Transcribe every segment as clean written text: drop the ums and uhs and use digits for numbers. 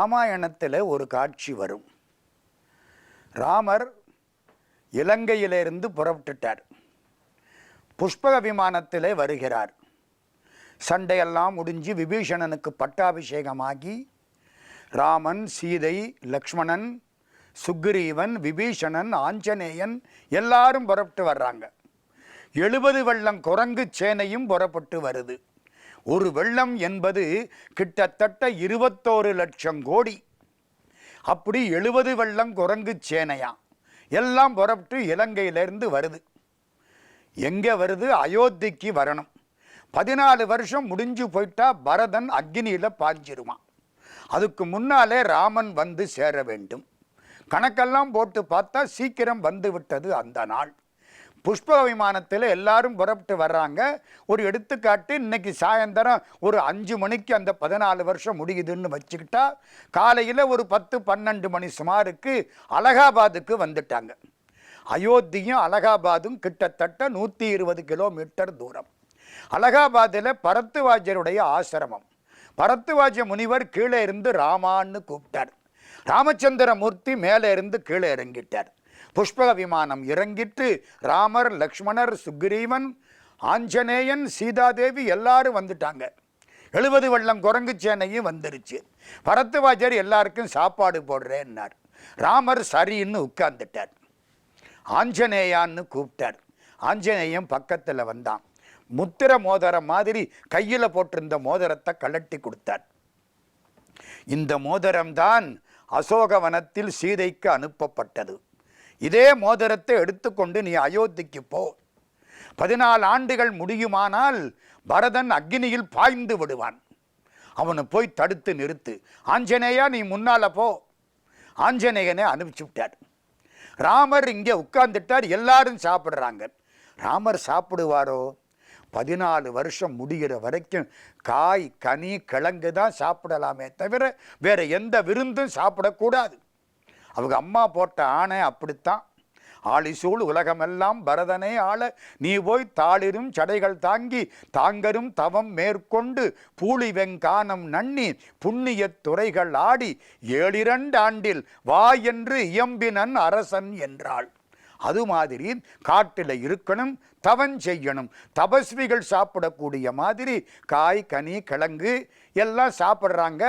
ராமாயணத்தில் ஒரு காட்சி வரும். ராமர் இலங்கையிலிருந்து புறப்பட்டுட்டார். புஷ்பக விமானத்திலே வருகிறார். சண்டையெல்லாம் முடிஞ்சு விபீஷணனுக்கு பட்டாபிஷேகமாகி ராமன், சீதை, லக்ஷ்மணன், சுக்ரீவன், விபீஷணன், ஆஞ்சநேயன் எல்லாரும் புறப்பட்டு வர்றாங்க. 70 வெள்ளம் குரங்கு சேனையும் புறப்பட்டு வருது. ஒரு வெள்ளம் என்பது கிட்டத்தட்ட 21 லட்சம் கோடி. அப்படி 70 வெள்ளம் குரங்கு சேனையா எல்லாம் புறப்பட்டு இலங்கையிலிருந்து வருது. எங்கே வருது? அயோத்திக்கு வரணும். 14 வருஷம் முடிஞ்சு போயிட்டா பரதன் அக்னியில் பாய்ஞ்சிருவான். அதுக்கு முன்னாலே ராமன் வந்து சேர வேண்டும். கணக்கெல்லாம் போட்டு பார்த்தா சீக்கிரம் வந்து விட்டது அந்த நாள். புஷ்பக விமானத்தில் எல்லாரும் புறப்பட்டு வர்றாங்க. ஒரு எடுத்துக்காட்டு, இன்னைக்கு சாயந்தரம் ஒரு 5 மணிக்கு அந்த 14 வருஷம் முடியுதுன்னு வச்சுக்கிட்டா காலையில் ஒரு 10-12 மணி சுமாருக்கு அலகாபாத்துக்கு வந்துட்டாங்க. அயோத்தியும் அலகாபாத்தும் கிட்டத்தட்ட 120 கிலோமீட்டர் தூரம். அலகாபாத்தில் பரத்வாஜருடைய ஆசிரமம். பரத்வாஜ முனிவர் கீழே இருந்து ராமான்னு கூப்பிட்டார். ராமச்சந்திரமூர்த்தி மேலே இருந்து கீழே இறங்கிட்டார். புஷ்பக விமானம் இறங்கிட்டு ராமர், லக்ஷ்மணர், சுக்ரீவன், ஆஞ்சநேயன், சீதாதேவி எல்லாரும் வந்துட்டாங்க. 70 வெள்ளம் குரங்கு சேனையும் வந்துருச்சு. பரத்வாஜர் எல்லாருக்கும் சாப்பாடு போடுறேன்னார். ராமர் சரின்னு உட்கார்ந்துட்டார். ஆஞ்சநேயான்னு கூப்பிட்டார். ஆஞ்சநேயன் பக்கத்தில் வந்தான். முத்திர மோதிரம் மாதிரி கையில் போட்டிருந்த மோதிரத்தை கழட்டி கொடுத்தார். இந்த மோதிரம்தான் அசோகவனத்தில் சீதைக்கு அனுப்பப்பட்டது. இதே மோதிரத்தை எடுத்துக்கொண்டு நீ அயோத்திக்கு போ. 14 ஆண்டுகள் முடியுமானால் பரதன் அக்னியில் பாய்ந்து விடுவான். அவனை போய் தடுத்து நிறுத்து. ஆஞ்சநேயா நீ முன்னால போ. ஆஞ்சநேயனை அனுப்பிச்சு விட்டார். ராமர் இங்கே உட்கார்ந்துட்டார். எல்லாரும் சாப்பிட்றாங்க. ராமர் சாப்பிடுவாரோ? 14 வருஷம் முடிகிற வரைக்கும் காய், கனி, கிழங்கு தான் சாப்பிடலாமே தவிர வேற எந்த விருந்தும் சாப்பிடக்கூடாது. அவங்க அம்மா போட்ட ஆணை அப்படித்தான். ஆளிசூழ் உலகமெல்லாம் பரதனே ஆள நீ போய் தாளிரும் சடைகள் தாங்கி தாங்கரும் தவம் மேற்கொண்டு பூளி வெங்கானம் நன்னி புண்ணிய துறைகள் ஆடி 7 ஆண்டில் வா என்று இயம்பினன் அரசன் என்றாள். அது மாதிரி காட்டில் இருக்கணும், தவம் செய்யணும். தபஸ்விகள் சாப்பிடக்கூடிய மாதிரி காய், கனி, கிழங்கு எல்லாம் சாப்பிட்றாங்க.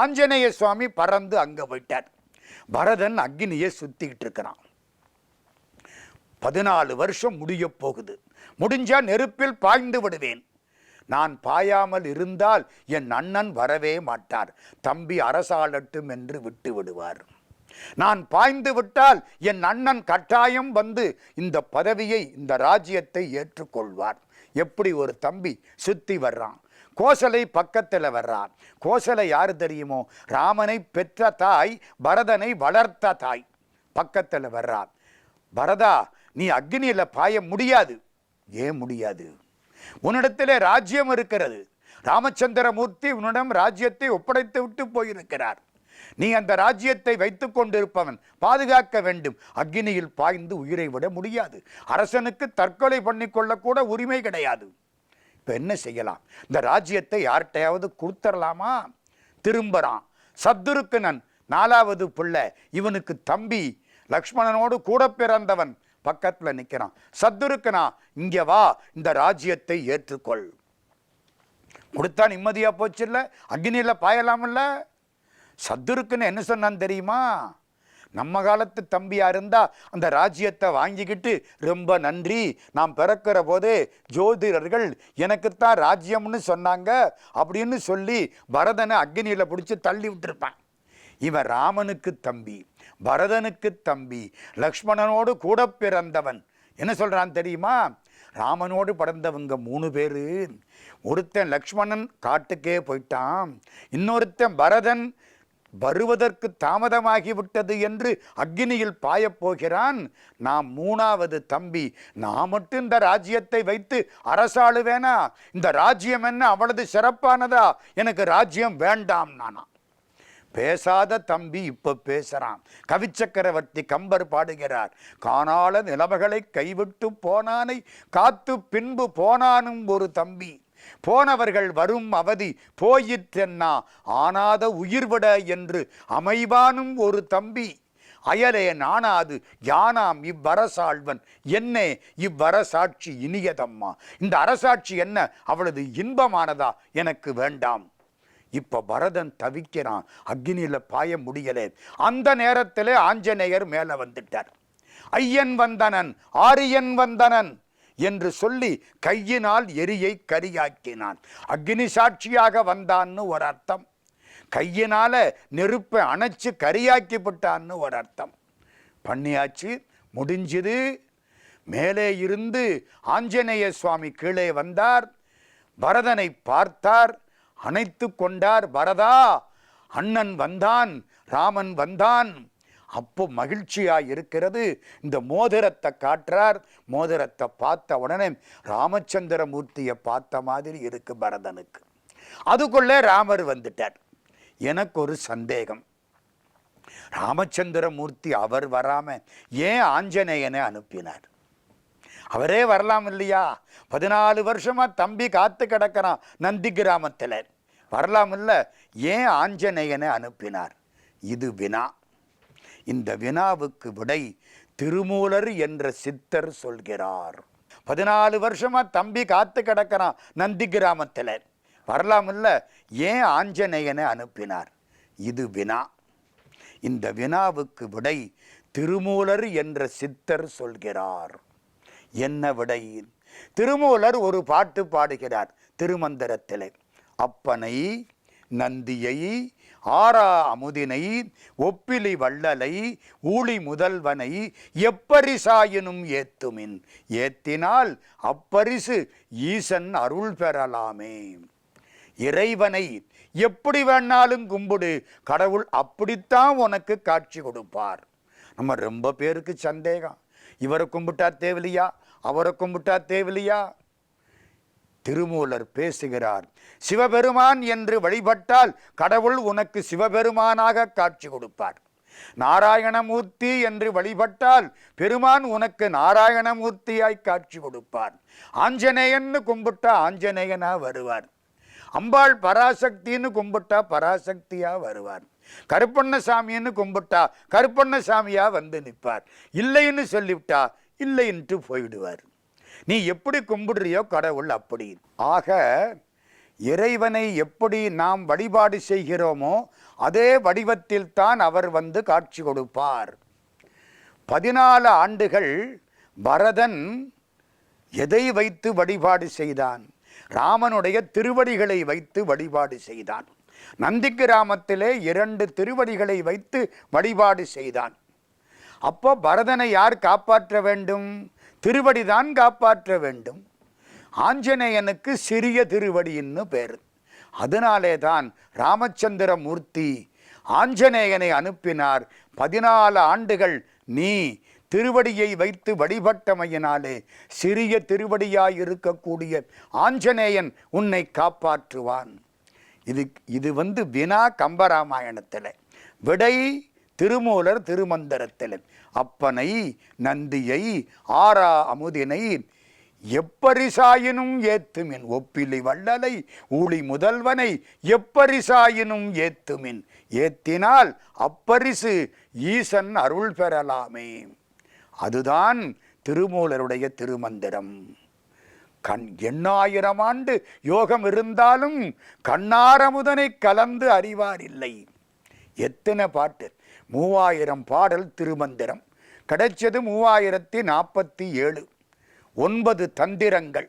ஆஞ்சநேய சுவாமி பறந்து அங்கே போயிட்டார். பரதன் அக்னியை சுத்திக்கிட்டு இருக்கிறான். 14 வருஷம் முடிய போகுது. முடிஞ்சா நெருப்பில் பாய்ந்து விடுவேன். நான் பாயாமல் இருந்தால் என் அண்ணன் வரவே மாட்டார். தம்பி அரசாளட்டும் என்று விட்டு விடுவார். நான் பாய்ந்து விட்டால் என் அண்ணன் கட்டாயம் வந்து இந்த பதவியை, இந்த ராஜ்யத்தை ஏற்றுக்கொள்வார். எப்படி ஒரு தம்பி சுத்தி வர்றான். கோசலை பக்கத்தில் வர்றான். கோசலை யாரு தெரியுமோ? ராமனை பெற்ற தாய், பரதனை வளர்த்த தாய். பக்கத்தில் வர்றான். பரதா, நீ அக்னியில் பாய முடியாது. ஏன் முடியாது? உன்னிடத்திலே ராஜ்யம் இருக்கிறது. ராமச்சந்திரமூர்த்தி உன்னிடம் ராஜ்யத்தை ஒப்படைத்து விட்டு போயிருக்கிறார். நீ அந்த ராஜ்யத்தை வைத்து கொண்டிருப்பவன், பாதுகாக்க வேண்டும். அக்னியில் பாய்ந்து உயிரை விட முடியாது. அரசனுக்கு தற்கொலை பண்ணிக்கொள்ளக்கூட உரிமை கிடையாது. இப்போ என்ன செய்யலாம்? இந்த ராஜ்யத்தை யார்கிட்டையாவது கொடுத்துடலாமா? திரும்புறான். சத்துருக்கனன் 4வது பிள்ளை, இவனுக்கு தம்பி, லக்ஷ்மணனோடு கூட பிறந்தவன் பக்கத்தில் நிற்கிறான். சத்துருக்கனா, இங்கே வா, இந்த ராஜ்யத்தை ஏற்றுக்கொள். கொடுத்தா நிம்மதியா போச்சு இல்லை? அக்னியில் பாயலாமில்ல? சத்துருக்குன்னு என்ன சொன்னான் தெரியுமா? நம்ம காலத்து தம்பியா இருந்தா அந்த ராஜ்யத்தை வாங்கிக்கிட்டு ரொம்ப நன்றி, நான் பிறக்கிற போதே ஜோதிடர்கள் எனக்குத்தான் ராஜ்யம்னு சொன்னாங்க அப்படின்னு சொல்லி பரதனை அக்னியில் பிடிச்சி தள்ளி விட்டுருப்பான். இவன் ராமனுக்கு தம்பி, பரதனுக்கு தம்பி, லக்ஷ்மணனோடு கூட பிறந்தவன். என்ன சொல்றான் தெரியுமா? ராமனோடு பிறந்தவங்க 3 பேரு. ஒருத்தன் லக்ஷ்மணன் காட்டுக்கே போயிட்டான். இன்னொருத்தன் பரதன் வருவதற்கு தாமதமாகிவிட்டது என்று அக்னியில் பாயப்போகிறான். நான் 3வது தம்பி. நான் மட்டும் இந்த ராஜ்யத்தை வைத்து அரசாளுவேனா? இந்த ராஜ்யம் என்ன அவ்வளவு சிறப்பானதா? எனக்கு ராஜ்யம் வேண்டாம் நானா? பேசாத தம்பி இப்ப பேசுறான். கவிச்சக்கரவர்த்தி கம்பர் பாடுகிறார். காணால நிலைமைகளை கைவிட்டு போனானை காத்து பின்பு போனானும் ஒரு தம்பி. போனவர்கள் வரும் அவதி போயிற்றென்னா ஆனாத உயிர்விட என்று அமைவானும் ஒரு தம்பி அயலே நானாது யானாம் இவ்வரசாழ்வன் என்னே இவ்வரசாட்சி இனியதம்மா. இந்த அரசாட்சி என்ன அவளது இன்பமானதா? எனக்கு வேண்டாம். இப்ப பரதன் தவிக்கிறான், அக்னியில பாய முடியலே. அந்த நேரத்திலே ஆஞ்சநேயர் மேல வந்துட்டார். ஐயன் வந்தனன் ஆரியன் வந்தனன் என்று சொல்லி கையினால் எரியை கரியாக்கினான். அக்னி சாட்சியாக வந்தான்னு ஒரு அர்த்தம், கையினால நெருப்பை அணைச்சு கரியாக்கி விட்டான்னு ஒரு அர்த்தம். பண்ணியாச்சு, முடிஞ்சுது. மேலே இருந்து ஆஞ்சநேய சுவாமி கீழே வந்தார். பரதனை பார்த்தார், அணைத்து கொண்டார். பரதா, அண்ணன் வந்தான், ராமன் வந்தான். அப்போ மகிழ்ச்சியா இருக்கிறது. இந்த மோதிரத்தை காட்டுறார். மோதிரத்தை பார்த்த உடனே ராமச்சந்திரமூர்த்தியை பார்த்த மாதிரி இருக்கு பரதனுக்கு. அதுக்குள்ளே ராமர் வந்துட்டார். எனக்கு ஒரு சந்தேகம், ராமச்சந்திரமூர்த்தி அவர் வராம ஏன் ஆஞ்சநேயனை அனுப்பினார்? அவரே வரலாம் இல்லையா? 14 வருஷமா தம்பி காத்து கிடக்கிறான் நந்தி கிராமத்தில், வரலாம் இல்ல? ஏன் ஆஞ்சநேயனை அனுப்பினார்? இது வினா. இந்த வினாவுக்கு விடை திருமூலர் என்ற சித்தர் சொல்கிறார். 14 வருஷமா தம்பி காத்து கிடக்கிறான் நந்தி கிராமத்தில், வரலாம் இல்ல? ஏன் ஆஞ்சநேயனை அனுப்பினார்? இது வினா. இந்த வினாவுக்கு விடை திருமூலர் என்ற சித்தர் சொல்கிறார். என்ன விடை? திருமூலர் ஒரு பாட்டு பாடுகிறார் திருமந்திரத்திலே. அப்பனை நந்தியை ஆரா அமுதினை ஒப்பிலி வள்ளலை ஊழி முதல்வனை எப்பரிசாயினும் ஏத்துமின் ஏத்தினால் அப்பரிசு ஈசன் அருள் பெறலாமே. இறைவனை எப்படி வேணாலும் கும்பிடு, கடவுள் அப்படித்தான் உனக்கு காட்சி கொடுப்பார். நம்ம ரொம்ப பேருக்கு சந்தேகம், இவரை கும்பிட்டா தேவையில்லையா, அவரை கும்பிட்டா தேவையில்லையா? திருமூலர் பேசுகிறார், சிவபெருமான் என்று வழிபட்டால் கடவுள் உனக்கு சிவபெருமானாக காட்சி கொடுப்பார். நாராயணமூர்த்தி என்று வழிபட்டால் பெருமான் உனக்கு நாராயணமூர்த்தியாய் காட்சி கொடுப்பார். ஆஞ்சநேயன்னு கும்பிட்டா ஆஞ்சநேயனா வருவார். அம்பாள் பராசக்தின்னு கும்பிட்டா பராசக்தியா வருவார். கருப்பண்ணசாமின்னு கும்பிட்டா கருப்பண்ணசாமியா வந்து நிற்பார். இல்லைன்னு சொல்லிவிட்டா இல்லைன்ட்டு போயிடுவார். நீ எப்படி கும்பிடுறியோ கடவுள் அப்படி. ஆக இறைவனை எப்படி நாம் வழிபாடு செய்கிறோமோ அதே வடிவத்தில் தான் அவர் வந்து காட்சி கொடுப்பார். 14 ஆண்டுகள் பரதன் எதை வைத்து வழிபாடு செய்தான்? ராமனுடைய திருவடிகளை வைத்து வழிபாடு செய்தான். நந்தி கிராமத்திலே 2 திருவடிகளை வைத்து வழிபாடு செய்தான். அப்போ பரதனை யார் காப்பாற்ற வேண்டும்? திருவடிதான் காப்பாற்ற வேண்டும். ஆஞ்சநேயனுக்கு சிறிய திருவடின்னு பேர். அதனாலே தான் ராமச்சந்திரமூர்த்தி ஆஞ்சநேயனை அனுப்பினார். 14 ஆண்டுகள் நீ திருவடியை வைத்து வழிபட்டமையினாலே சிறிய திருவடியாய் இருக்கக்கூடிய ஆஞ்சநேயன் உன்னை காப்பாற்றுவான். இது வினா கம்பராமாயணத்தில், விடை திருமூலர் திருமந்திரத்தில். அப்பனை நந்தியை ஆரா அமுதினை எப்பரிசாயினும் ஏத்துமின் ஒப்பிலி வள்ளலை ஊழி முதல்வனை எப்பரிசாயினும் ஏத்துமின் ஏத்தினால் அப்பரிசு ஈசன் அருள் பெறலாமே. அதுதான் திருமூலருடைய திருமந்திரம். 8000 ஆண்டு யோகம் இருந்தாலும் கண்ணாரமுதனை கலந்து அறிவார் இல்லை. எத்தனை பாட்டு? 3000 பாடல் திருமந்திரம். கிடைச்சது 3047. 9 தந்திரங்கள்.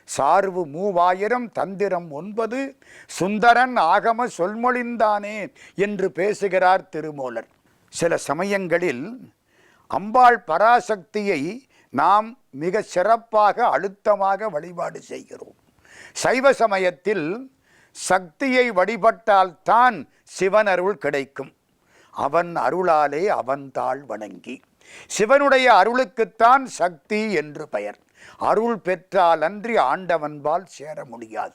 சார்பு 3000, தந்திரம் 9. சுந்தரன் ஆகம சொல்மொழிந்தானே என்று பேசுகிறார் திருமூலர். சில சமயங்களில் அம்பாள் பராசக்தியை நாம் மிக சிறப்பாக அழுத்தமாக வழிபாடு செய்கிறோம். சைவ சமயத்தில் சக்தியை வழிபட்டால்தான் சிவன் அருள் கிடைக்கும். அவன் அருளாலே அவன் தாள் வணங்கி. சிவனுடைய அருளுக்குத்தான் சக்தி என்று பெயர். அருள் பெற்றால் அன்றி ஆண்டவன்பால் சேர முடியாது.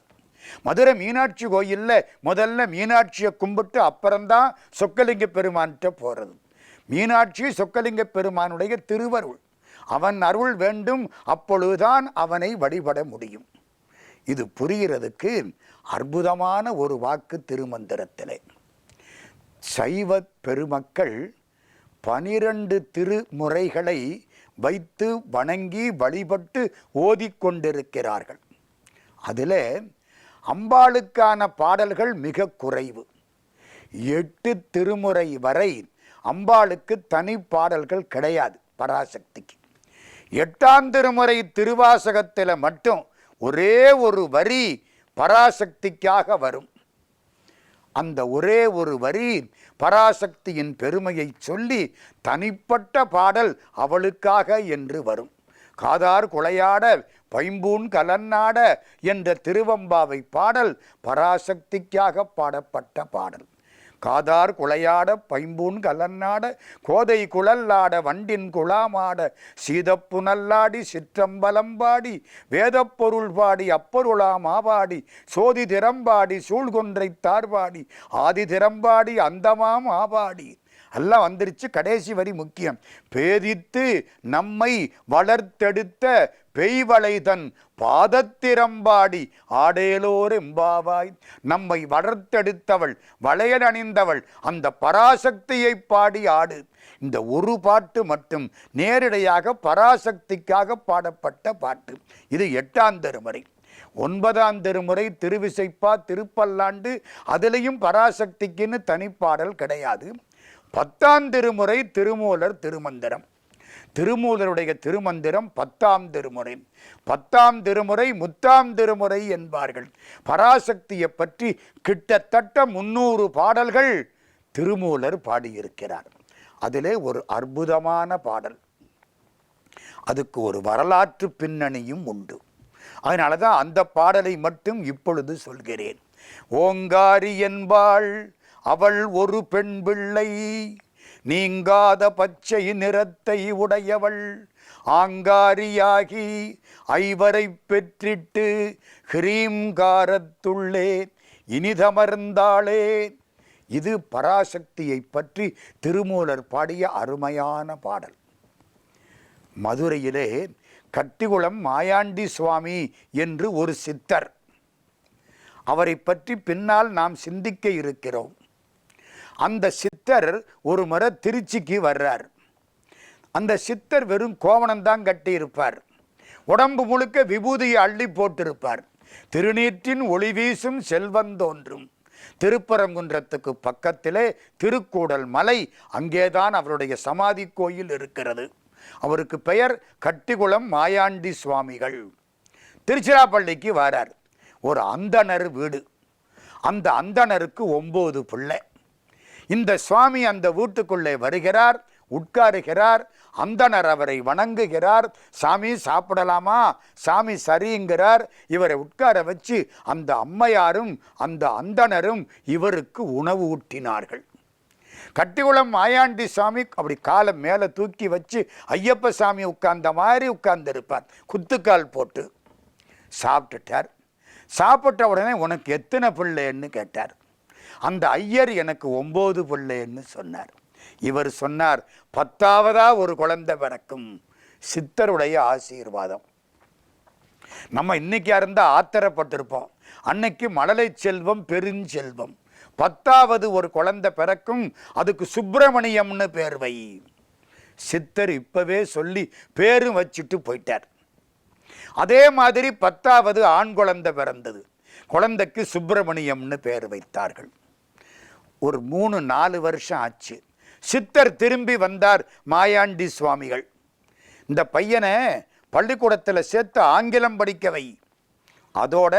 மதுரை மீனாட்சி கோயிலில் முதல்ல மீனாட்சியை கும்பிட்டு அப்புறம்தான் சொக்கலிங்க பெருமான்கிட்ட போகிறது. மீனாட்சி சொக்கலிங்க பெருமானுடைய திருவருள். அவன் அருள் வேண்டும், அப்பொழுதுதான் அவனை வழிபட முடியும். இது புரிகிறதுக்கு அற்புதமான ஒரு வாக்கு திருமந்திரத்திலே. சைவ பெருமக்கள் 12 திருமுறைகளை வைத்து வணங்கி வழிபட்டு ஓதிக்கொண்டிருக்கிறார்கள். அதில் அம்பாளுக்கான பாடல்கள் மிக குறைவு. 8 திருமுறை வரை அம்பாளுக்கு தனி பாடல்கள் கிடையாது. பராசக்திக்கு 8ஆம் திருமுறை திருவாசகத்தில் மட்டும் ஒரே ஒரு வரி பராசக்திக்காக வரும். அந்த ஒரே ஒரு வரி பராசக்தியின் பெருமையை சொல்லி தனிப்பட்ட பாடல் அவளுக்காக என்று வரும். காதார் குளையாட பைம்பூன் கலன்னாட என்ற திருவம்பாவை பாடல் பராசக்திக்காக பாடப்பட்ட பாடல். காதார் குளையாட பைம்பூன் கலன்னாட கோதை குழல்லாட வண்டின் குழாமாட சீதப்புனல்லாடி சிற்றம்பலம்பாடி வேதப்பொருள் பாடி அப்பொருளாமாபாடி சோதி திறம்பாடி சூழ்கொன்றை தார்பாடி ஆதி திறம்பாடி அந்தமாம் ஆபாடி எல்லாம் வந்துருச்சு. கடைசி வரி முக்கியம். பேதித்து நம்மை வளர்த்தெடுத்த பெய்வளைதன் பாதத்திரம்பாடி ஆடேலோர் எம்பாவாய். நம்மை வளர்த்தெடுத்தவள் வளையல் அணிந்தவள் அந்த பராசக்தியை பாடி ஆடு. இந்த ஒரு பாட்டு மட்டும் நேரடியாக பராசக்திக்காக பாடப்பட்ட பாட்டு. இது 8ஆம் திருமுறை. 9ஆம் திருமுறை திருவிசைப்பா திருப்பல்லாண்டு, அதிலையும் பராசக்திக்குன்னு தனிப்பாடல் கிடையாது. 10ஆம் திருமுறை திருமூலர் திருமந்திரம். திருமூலருடைய திருமந்திரம் 10ஆம் திருமுறை. 10ஆம் திருமுறை முத்தாம் திருமுறை என்பார்கள். பராசக்தியை பற்றி கிட்டத்தட்ட 300 பாடல்கள் திருமூலர் பாடியிருக்கிறார். அதிலே ஒரு அற்புதமான பாடல், அதுக்கு ஒரு வரலாற்று பின்னணியும் உண்டு. அதனால தான் அந்த பாடலை மட்டும் இப்பொழுது சொல்கிறேன். ஓங்காரி என்பாள் அவள் ஒரு பெண் பிள்ளை, நீங்காத பச்சை நிறத்தை உடையவள், ஆங்காரியாகி ஐவரை பெற்றிட்டு ஹ்ரீம்காரத்துள்ளே இனிதமர்ந்தாளே. இது பராசக்தியை பற்றி திருமூலர் பாடிய அருமையான பாடல். மதுரையிலே கட்டிகுளம் மாயாண்டி சுவாமி என்று ஒரு சித்தர், அவரை பற்றி பின்னால் நாம் சிந்திக்க இருக்கிறோம். அந்த சித்தர் ஒரு முறை திருச்சிக்கு வர்றார். அந்த சித்தர் வெறும் கோவணம்தான் கட்டி இருப்பார். உடம்பு முழுக்க விபூதியை அள்ளி போட்டிருப்பார். திருநீற்றின் ஒளி வீசும் செல்வந்தோன்றும். திருப்பரங்குன்றத்துக்கு பக்கத்திலே திருக்கூடல் மலை, அங்கேதான் அவருடைய சமாதி கோயில் இருக்கிறது. அவருக்கு பெயர் கட்டிகுளம் மாயாண்டி சுவாமிகள். திருச்சிராப்பள்ளிக்கு வரார். ஒரு அந்தணர் வீடு. அந்த அந்தணருக்கு 9 பிள்ளை. இந்த சுவாமி அந்த வீட்டுக்குள்ளே வருகிறார், உட்காருகிறார். அந்தணர் அவரை வணங்குகிறார். சாமி சாப்பிடலாமா? சாமி சரிங்கிறார். இவரை உட்கார வச்சு அந்த அம்மையாரும் அந்த அந்தணரும் இவருக்கு உணவு ஊட்டினார்கள். கட்டிகுளம் மாயாண்டி சாமி அப்படி காலை மேலே தூக்கி வச்சு ஐயப்ப சாமி உட்கார்ந்த மாதிரி உட்கார்ந்துருப்பார். குத்துக்கால் போட்டு சாப்பிட்டுட்டார். சாப்பிட்ட உடனே உனக்கு எத்தனை பிள்ளைன்னு கேட்டார். அந்த ஐயர் எனக்கு 9 பிள்ளைன்னு சொன்னார். இவர் சொன்னார், 10ஆவதா ஒரு குழந்தை பிறக்கும். சித்தருடைய ஆசீர்வாதம். நம்ம இன்னைக்கு இருந்தால் ஆத்திரப்பட்டிருப்போம். அன்னைக்கு மழலை செல்வம் பெருஞ்செல்வம். 10ஆவது ஒரு குழந்தை பிறக்கும், அதுக்கு சுப்பிரமணியம்னு பேர் வை. சித்தர் இப்பவே சொல்லி பேரும் வச்சுட்டு போயிட்டார். அதே மாதிரி 10ஆவது ஆண் குழந்தை பிறந்தது. குழந்தைக்கு சுப்பிரமணியம்னு பேர் வைத்தார்கள். ஒரு 3-4 வருஷம் ஆச்சு. சித்தர் திரும்பி வந்தார் மாயாண்டி சுவாமிகள். இந்த பையனை பள்ளிக்கூடத்தில் சேர்த்து ஆங்கிலம் படிக்க வை. அதோட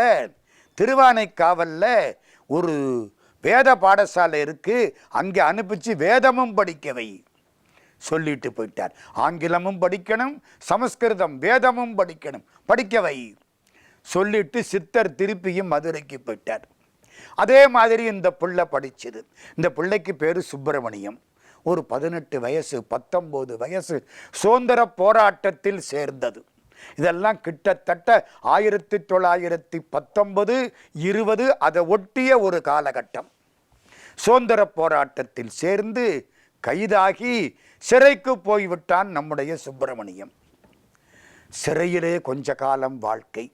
திருவானைக்காவல்ல ஒரு வேத பாடசாலை இருக்கு, அங்கே அனுப்பிச்சு வேதமும் படிக்க வை சொல்லிட்டு போயிட்டார். ஆங்கிலமும் படிக்கணும், சமஸ்கிருதம் வேதமும் படிக்கணும், படிக்க வை சொல்லிட்டு சித்தர் திருப்பியும் மதுரைக்கு போயிட்டார். அதே மாதிரி இந்த பிள்ளை படிச்சது. இந்த பிள்ளைக்கு பேரு சுப்பிரமணியம். ஒரு 18 வயசு 19 வயசு சுதந்திர போராட்டத்தில் சேர்ந்தது. இதெல்லாம் கிட்டத்தட்ட 1919, 20 அதை ஒட்டிய ஒரு காலகட்டம். சுதந்திர போராட்டத்தில் சேர்ந்து கைதாகி சிறைக்கு போய்விட்டான் நம்முடைய சுப்பிரமணியம். சிறையிலே கொஞ்ச காலம் வாழ்க்கை.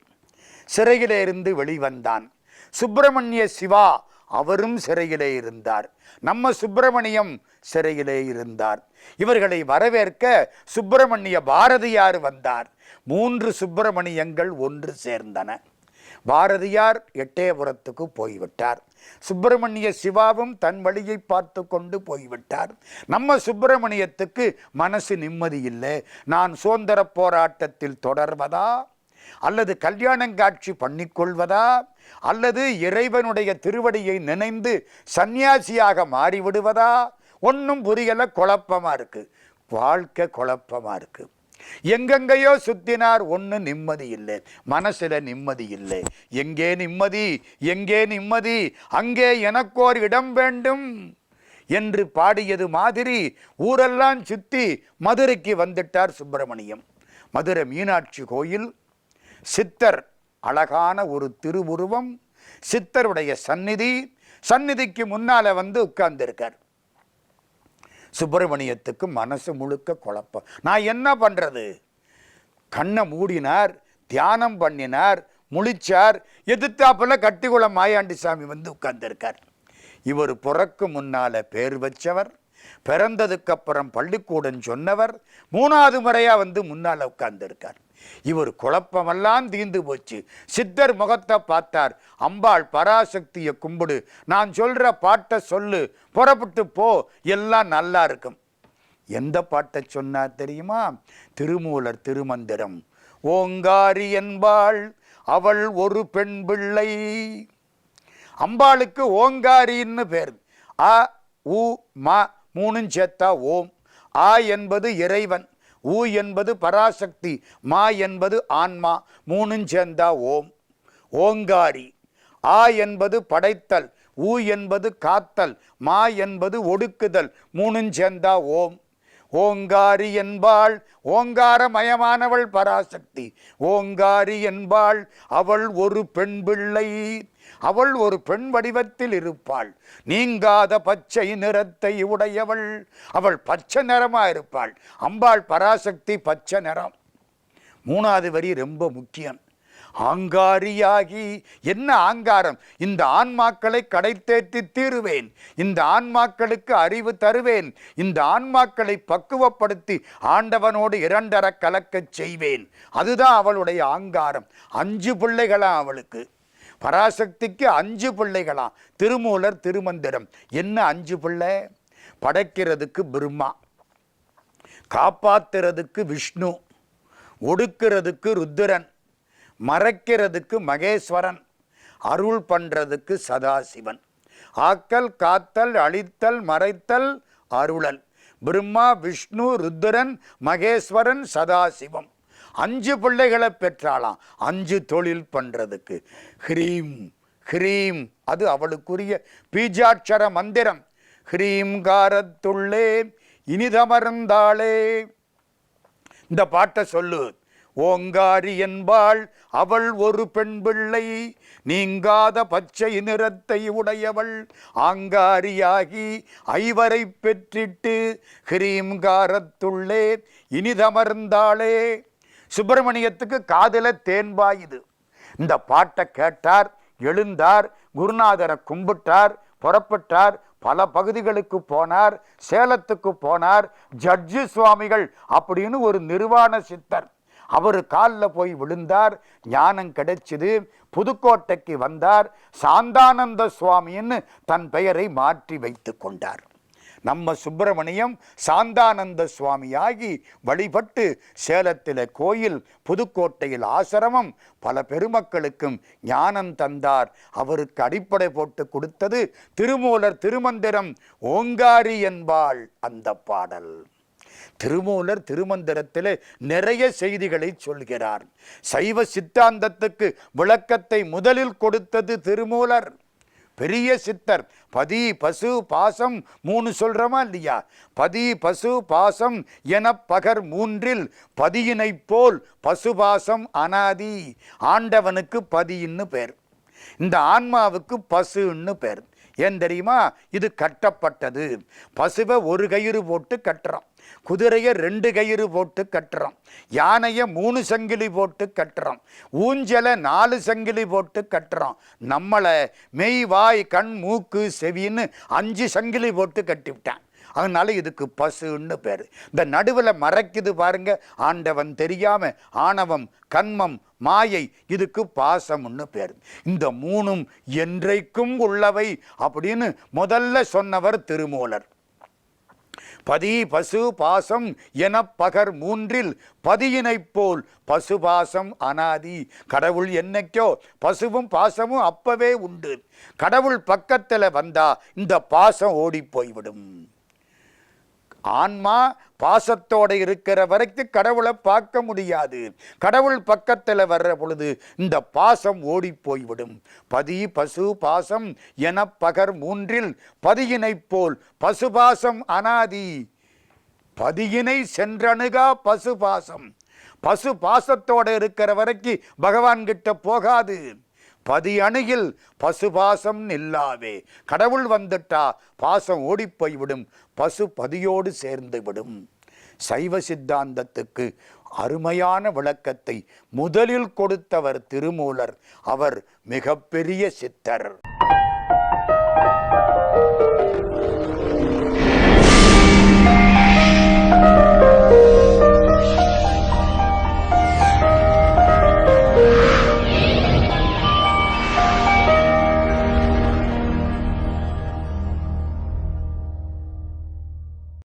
சிறையிலே இருந்து வெளிவந்தான். சுப்பிரமணிய சிவா அவரும் சிறையிலே இருந்தார். நம்ம சுப்பிரமணியம் சிறையிலே இருந்தார். இவர்களை வரவேற்க சுப்பிரமணிய பாரதியார் வந்தார். 3 சுப்பிரமணியங்கள் ஒன்று சேர்ந்தன. பாரதியார் எட்டயபுரத்துக்கு போய்விட்டார். சுப்பிரமணிய சிவாவும் தன் வழியை பார்த்து கொண்டு போய்விட்டார். நம்ம சுப்பிரமணியத்துக்கு மனசு நிம்மதி இல்லை. நான் சுதந்திர போராட்டத்தில் தொடர்வதா, அல்லது கல்யாணங்காட்சி பண்ணிக்கொள்வதா, அல்லது இறைவனுடைய திருவடியை நினைந்து சன்னியாசியாக மாறிவிடுவதா, ஒன்றும் புரியல. குழப்பமா இருக்கு, வாழ்க்கை குழப்பமா இருக்கு. எங்கெங்கயோ சுத்தினார், ஒன்று நிம்மதி இல்லை, மனசுல நிம்மதி இல்லை. எங்கே நிம்மதி, எங்கே நிம்மதி, அங்கே எனக்கோர் இடம் வேண்டும் என்று பாடியது மாதிரி ஊரெல்லாம் சுத்தி மதுரைக்கு வந்துட்டார் சுப்பிரமணியம். மதுரை மீனாட்சி கோயில், சித்தர் அழகான ஒரு திருவுருவம், சித்தருடைய சந்நிதிக்கு முன்னால வந்து உட்கார்ந்திருக்கார். சுப்பிரமணியத்துக்கு மனசு முழுக்க குழப்பம். நான் என்ன பண்றது? கண்ணை மூடினார், தியானம் பண்ணினார், முழிச்சார். எதிர்த்தாப்புல கட்டிக்குளம் மாயாண்டி சாமி வந்து உட்கார்ந்திருக்கார். இவர் புறக்கு முன்னால பேர் வச்சவர், பிறந்ததுக்கு அப்புறம் பள்ளிக்கூடம் சொன்னவர், 3வது முறையா வந்து முன்னால உட்கார்ந்திருக்கார். இவர் குழப்பமெல்லாம் தீர்ந்து போச்சு. சித்தர் முகத்தை பார்த்தார். அம்பாள் பராசக்தியை கும்பிடு, நான் சொல்ற பாட்டை சொல்லு, புறப்பட்டு போ, எல்லாம் நல்லா இருக்கும். எந்த பாட்டை சொன்னார் தெரியுமா? திருமூலர் திருமந்திரம். ஓங்காரி என்பாள் அவள் ஒரு பெண் பிள்ளை. அம்பாளுக்கு ஓங்காரின்னு பேர். அ உ ம 3 சேர்த்தா ஓம். ஆ என்பது இறைவன், ஊ என்பது பராசக்தி, மா என்பது ஆன்மா, 3 சேர்ந்தா ஓம். ஓங்காரி. ஆ என்பது படைத்தல், ஊ என்பது காத்தல், மா என்பது ஒடுக்குதல், 3 சேர்ந்தா ஓம். ஓங்காரி என்பாள், ஓங்காரமயமானவள் பராசக்தி. ஓங்காரி என்பாள் அவள் ஒரு பெண் பிள்ளை. அவள் ஒரு பெண் வடிவத்தில் இருப்பாள். நீங்காத பச்சை நிறத்தை உடையவள். அவள் பச்சை நிறமா இருப்பாள். அம்பாள் பராசக்தி பச்சை நிறம். 3வது வரி ரொம்ப முக்கியம். ஆங்காரியாகி. என்ன ஆங்காரம்? இந்த ஆன்மாக்களை கடைத்தேற்றி தீருவேன், இந்த ஆன்மாக்களுக்கு அறிவு தருவேன், இந்த ஆன்மாக்களை பக்குவப்படுத்தி ஆண்டவனோடு 2 கலக்கச் செய்வேன். அதுதான் அவளுடைய ஆங்காரம். 5 பிள்ளைகளாம் அவளுக்கு. பராசக்திக்கு 5 பிள்ளைகளாம். திருமூலர் திருமந்திரம். என்ன 5 பிள்ளை? படைக்கிறதுக்கு பிரம்மா, காப்பாத்துறதுக்கு விஷ்ணு, ஒடுக்கிறதுக்கு ருத்ரன், மறைக்கிறதுக்கு மகேஸ்வரன், அருள் பண்றதுக்கு சதாசிவன். ஆக்கல், காத்தல், அழித்தல், மறைத்தல், அருளல். பிரம்மா, விஷ்ணு, ருத்ரன், மகேஸ்வரன், சதாசிவம். 5 பிள்ளைகளை பெற்றாளாம். 5 தொழில் பண்றதுக்கு. ஹ்ரீம் ஹ்ரீம், அது அவளுக்குரிய பீஜாட்சர மந்திரம். ஹ்ரீம்காரத்துள்ளே இனிதமர்ந்தாளே. இந்த பாட்டை சொல்லு. ஓங்காரி என்பாள் அவள் ஒரு பெண் பிள்ளை. நீங்காத பச்சை நிறத்தை உடையவள். ஆங்காரியாகி 5 பெற்றிட்டு ஹ்ரீம்காரத்துள்ளே இனிதமர்ந்தாளே. சுப்பிரமணியத்துக்கு காதில தேன்பாயுது. இந்த பாட்டை கேட்டார், எழுந்தார், குருநாதரை கும்பிட்டார், புறப்பட்டார். பல பகுதிகளுக்கு போனார். சேலத்துக்கு போனார். ஜட்ஜு சுவாமிகள் அப்படின்னு ஒரு நிர்வாண சித்தர், அவர் காலில் போய் விழுந்தார். ஞானம் கிடைச்சது. புதுக்கோட்டைக்கு வந்தார். சாந்தானந்த சுவாமின்னு தன் பெயரை மாற்றி வைத்து கொண்டார். நம்ம சுப்பிரமணியம் சாந்தானந்த சுவாமியாகி வழிபட்டு சேலத்தில் கோயில், புதுக்கோட்டையில் ஆசிரமம், பல பெருமக்களுக்கும் ஞானம் தந்தார். அவருக்கு அடிப்படை போட்டு கொடுத்தது திருமூலர் திருமந்திரம். ஓங்காரி என்பாள் அந்த பாடல். திருமூலர் திருமந்திரத்தில் நிறைய செய்திகளை சொல்கிறார். சைவ சித்தாந்தத்துக்கு விளக்கத்தை முதலில் கொடுத்தது திருமூலர். பெரிய சித்தர். பதி பசு பாசம் 3 சொல்றமா இல்லையா? பதி பசு பாசம் என பகர் 3ல் பதியினை போல் பசுபாசம் அனாதி. ஆண்டவனுக்கு பதின்னு பேர், இந்த ஆன்மாவுக்கு பசுன்னு பேர். ஏன் தெரியுமா? இது கட்டப்பட்டது. பசுவை ஒரு கயிறு போட்டு கட்டுறோம், குதிரையை 2 கயிறு போட்டு கட்டுறோம், யானையை 3 சங்கிலி போட்டு கட்டுறோம், ஊஞ்சலை 4 சங்கிலி போட்டு கட்டுறோம். நம்மளை மெய் வாய் கண் மூக்கு செவின்னு 5 சங்கிலி போட்டு கட்டிவிட்டான். அதனால இதுக்கு பசுன்னு பேர். இந்த நடுவில் மறைக்குது பாருங்க, ஆண்டவன் தெரியாம, ஆணவம், கன்மம், மாயை, இதுக்கு பாசம்னு பேர். இந்த 3ம் என்றைக்கும் உள்ளவை அப்படின்னு முதல்ல சொன்னவர் திருமூலர். பதி பசு பாசம் என பகர் 3ல் பதியினைப் போல் பசுபாசம் அனாதி. கடவுள் என்னைக்கோ பசுவும் பாசமும் அப்பவே உண்டு. கடவுள் பக்கத்தில் வந்தா இந்த பாசம் ஓடி போய்விடும். ஆன்மா பாசத்தோடு இருக்கிற வரைக்கும் கடவுளை பார்க்க முடியாது. கடவுள் பக்கத்தில் வர்ற பொழுது இந்த பாசம் ஓடி போய்விடும். பதி பசு பாசம் என பகர் 3ல் பதியினைப் போல் பசுபாசம் அனாதி. பதியினை சென்றணுகா பசுபாசம். பசு பாசத்தோடு இருக்கிற வரைக்கும் பகவான் கிட்ட போகாது. பதி அணுகில் பசுபாசம் நில்லாவே. கடவுள் வந்துட்டா பாசம் ஓடிப்போய்விடும், பசு பதியோடு சேர்ந்து விடும். சைவ சித்தாந்தத்துக்கு அருமையான விளக்கத்தை முதலில் கொடுத்தவர் திருமூலர். அவர் மிகப்பெரிய சித்தர்.